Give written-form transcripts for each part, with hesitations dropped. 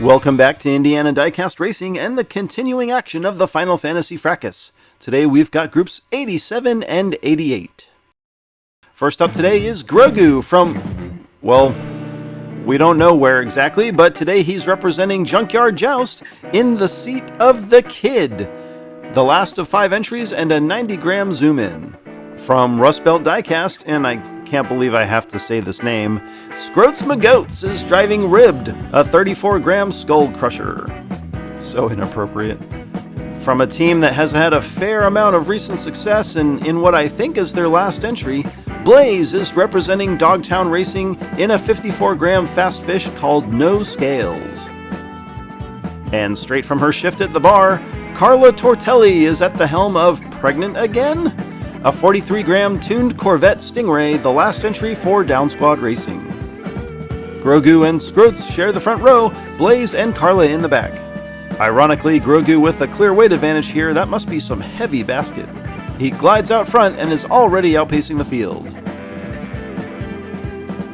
Welcome back to Indiana Diecast Racing and the continuing action of the Final Fantasy Fracas. Today we've got groups 87 and 88. First up today is Grogu from, well, we don't know where exactly, but today he's representing Junkyard Joust in the seat of the Kid. The last of 5 entries and a 90-gram zoom-in. From Rust Belt Diecast, and I can't believe I have to say this name, Scroats McGoats is driving Ribbed, a 34-gram skull crusher. So inappropriate. From a team that has had a fair amount of recent success in what I think is their last entry, Blaze is representing Dogtown Racing in a 54-gram fast fish called No Scales. And straight from her shift at the bar, Carla Tortelli is at the helm of Pregnant Again? A 43-gram tuned Corvette Stingray, the last entry for Down Squad Racing. Grogu and Scroats share the front row, Blaze and Carla in the back. Ironically, Grogu with a clear weight advantage here, that must be some heavy basket. He glides out front and is already outpacing the field.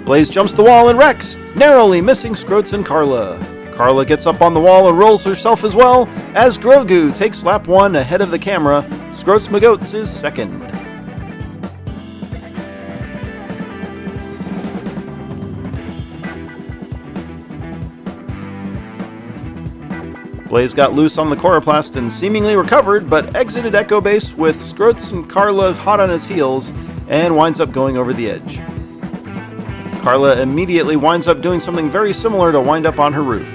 Blaze jumps the wall and wrecks, narrowly missing Scroats and Carla. Carla gets up on the wall and rolls herself as well, as Grogu takes lap 1 ahead of the camera. Scroats McGoats is second. Blaze got loose on the Coroplast and seemingly recovered, but exited Echo Base with Scroats and Carla hot on his heels and winds up going over the edge. Carla immediately winds up doing something very similar to wind up on her roof.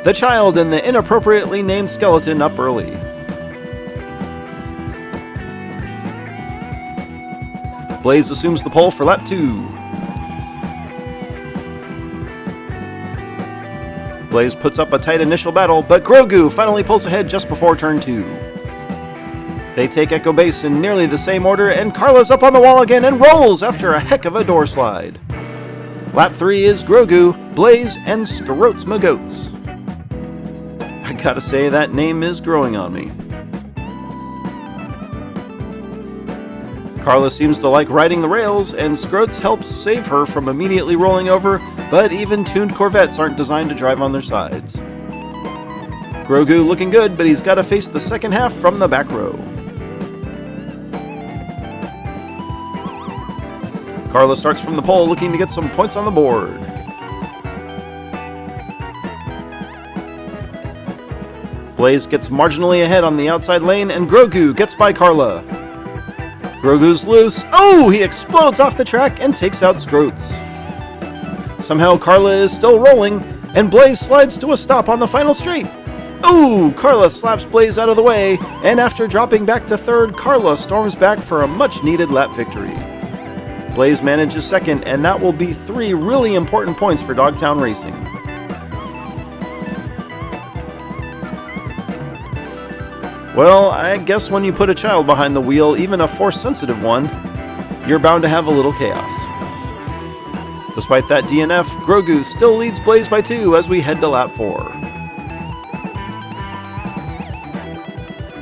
The child and the inappropriately named skeleton up early. Blaze assumes the pole for lap 2. Blaze puts up a tight initial battle, but Grogu finally pulls ahead just before turn 2. They take Echo Base in nearly the same order, and Carla's up on the wall again and rolls after a heck of a door slide. Lap 3 is Grogu, Blaze, and Scroats McGoats. I gotta say, that name is growing on me. Carla seems to like riding the rails, and Scroats helps save her from immediately rolling over, but even tuned Corvettes aren't designed to drive on their sides. Grogu looking good, but he's got to face the second half from the back row. Carla starts from the pole looking to get some points on the board. Blaze gets marginally ahead on the outside lane, and Grogu gets by Carla. Grogu's loose. Oh, he explodes off the track and takes out Scroats. Somehow Carla is still rolling, and Blaze slides to a stop on the final straight. Oh, Carla slaps Blaze out of the way, and after dropping back to third, Carla storms back for a much-needed lap victory. Blaze manages second, and that will be 3 really important points for Dogtown Racing. Well, I guess when you put a child behind the wheel, even a force-sensitive one, you're bound to have a little chaos. Despite that DNF, Grogu still leads Blaze by 2 as we head to lap 4.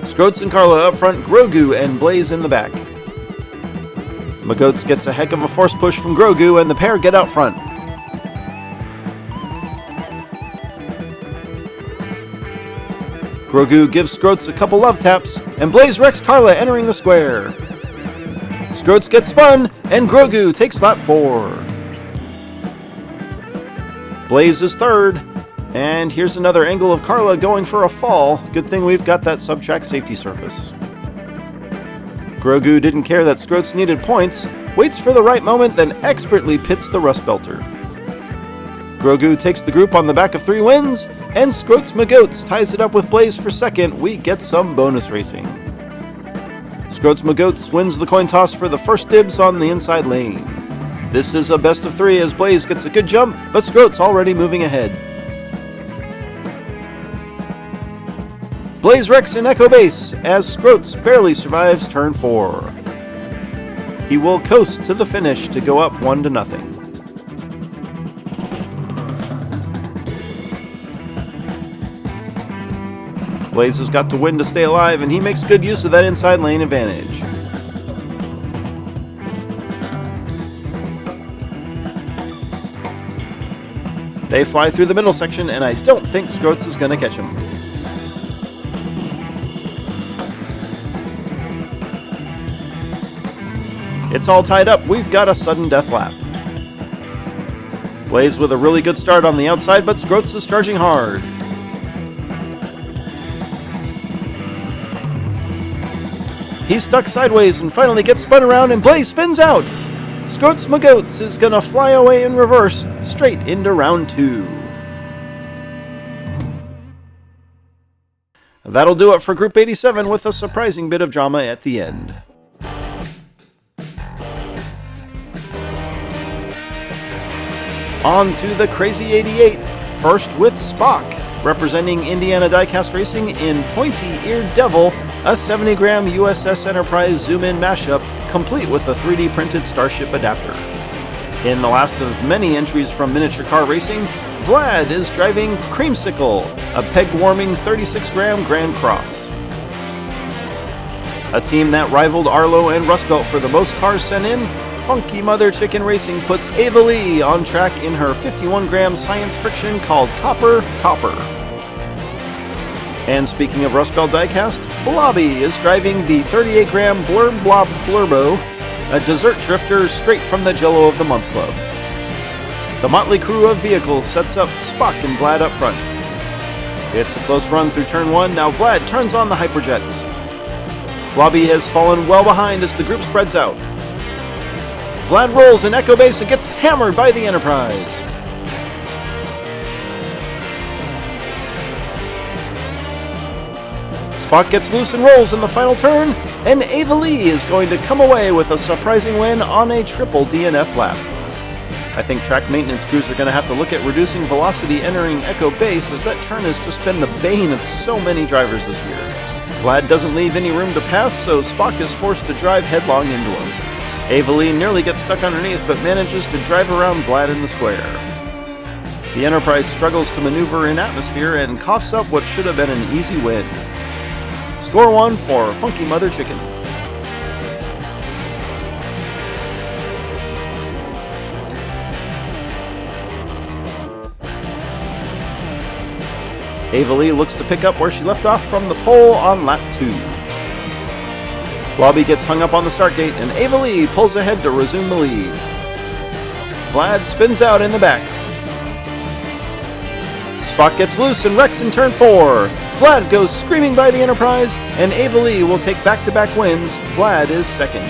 Scroats and Carla up front, Grogu and Blaze in the back. McGoats gets a heck of a force push from Grogu, and the pair get out front. Grogu gives Scroats a couple love taps, and Blaze wrecks Carla entering the square. Scroats gets spun, and Grogu takes lap 4. Blaze is third, and here's another angle of Carla going for a fall. Good thing we've got that sub-track safety surface. Grogu didn't care that Scroats needed points, waits for the right moment, then expertly pits the Rust Belter. Grogu takes the group on the back of 3 wins, and Scroats McGoats ties it up with Blaze for second. We get some bonus racing. Scroats McGoats wins the coin toss for the first dibs on the inside lane. This is a best of 3 as Blaze gets a good jump, but Scroats already moving ahead. Blaze wrecks in Echo Base as Scroats barely survives turn 4. He will coast to the finish to go up 1-0. Blaze has got to win to stay alive, and he makes good use of that inside lane advantage. They fly through the middle section, and I don't think Scroats is going to catch him. It's all tied up. We've got a sudden death lap. Blaze with a really good start on the outside, but Scroats is charging hard. He's stuck sideways and finally gets spun around, and Blaze spins out. Scroats Magoats is gonna fly away in reverse, straight into round 2. That'll do it for Group 87 with a surprising bit of drama at the end. On to the Crazy 88, first with Spock, representing Indiana Diecast Racing in Pointy-Eared Devil, a 70-gram USS Enterprise zoom-in mashup, complete with a 3D printed Starship adapter. In the last of many entries from Miniature Car Racing, Vlad is driving Creamsicle, a peg-warming 36-gram Grand Cross. A team that rivaled Arlo and Rust Belt for the most cars sent in, Funky Mother Chicken Racing puts Ava Lee on track in her 51-gram science friction called Copper. And speaking of Rust Belt Diecast, Blobby is driving the 38-gram Blurb Blob Blurbo, a dessert drifter straight from the Jello of the Month Club. The motley crew of vehicles sets up Spock and Vlad up front. It's a close run through turn 1, now Vlad turns on the Hyperjets. Blobby has fallen well behind as the group spreads out. Vlad rolls in Echo Base and gets hammered by the Enterprise. Spock gets loose and rolls in the final turn, and Ava Lee is going to come away with a surprising win on a triple DNF lap. I think track maintenance crews are going to have to look at reducing velocity entering Echo Base, as that turn has just been the bane of so many drivers this year. Vlad doesn't leave any room to pass, so Spock is forced to drive headlong into him. Ava Lee nearly gets stuck underneath, but manages to drive around Vlad in the square. The Enterprise struggles to maneuver in atmosphere and coughs up what should have been an easy win. Score 1 for Funky Mother Chicken. Ava Lee looks to pick up where she left off from the pole on lap 2. Blobby gets hung up on the start gate, and Ava Lee pulls ahead to resume the lead. Vlad spins out in the back. Spock gets loose and wrecks in turn 4. Vlad goes screaming by the Enterprise, and Ava Lee will take back-to-back wins. Vlad is second.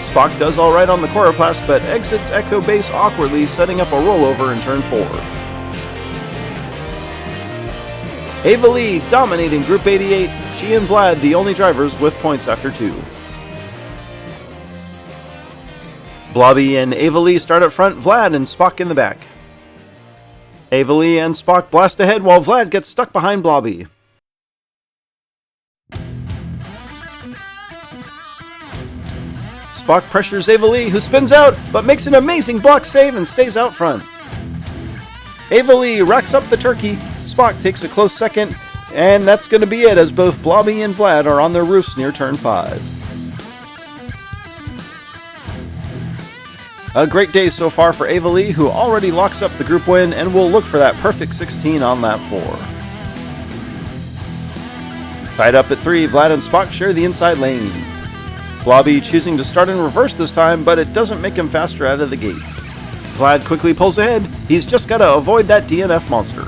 Spock does alright on the Coroplast, but exits Echo Base awkwardly, setting up a rollover in turn 4. Ava Lee dominating Group 88, she and Vlad the only drivers with points after 2. Blobby and Ava Lee start up front, Vlad and Spock in the back. Ava Lee and Spock blast ahead while Vlad gets stuck behind Blobby. Spock pressures Ava Lee, who spins out, but makes an amazing block save and stays out front. Ava Lee racks up the turkey, Spock takes a close second, and that's going to be it as both Blobby and Vlad are on their roofs near turn 5. A great day so far for Ava Lee, who already locks up the group win and will look for that perfect 16 on lap 4. Tied up at 3, Vlad and Spock share the inside lane. Blobby choosing to start in reverse this time, but it doesn't make him faster out of the gate. Vlad quickly pulls ahead. He's just got to avoid that DNF monster.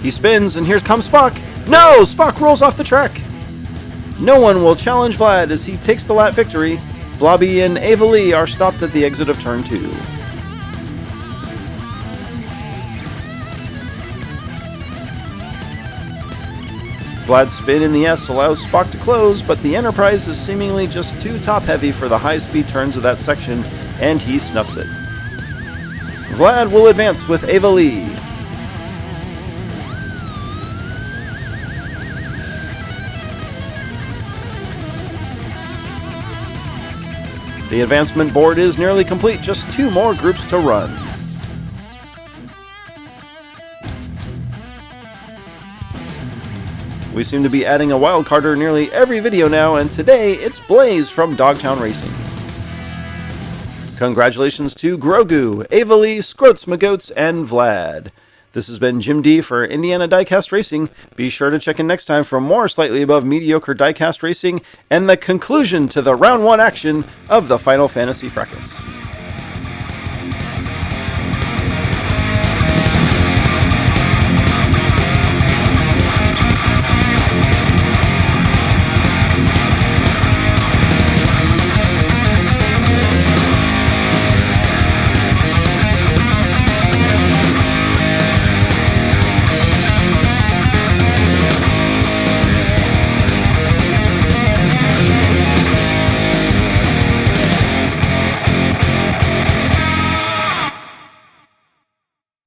He spins, and here comes Spock. No! Spock rolls off the track. No one will challenge Vlad as he takes the lap victory. Blobby and Ava Lee are stopped at the exit of turn 2. Vlad's spin in the S allows Spock to close, but the Enterprise is seemingly just too top-heavy for the high-speed turns of that section, and he snuffs it. Vlad will advance with Ava Lee. The advancement board is nearly complete, just 2 more groups to run. We seem to be adding a wildcarder nearly every video now, and today it's Blaze from Dogtown Racing. Congratulations to Grogu, Avali, Scroatsmagoats, and Vlad. This has been Jim D for Indiana Diecast Racing. Be sure to check in next time for more slightly above mediocre diecast racing and the conclusion to the round 1 action of the Final Fantasy Fracas.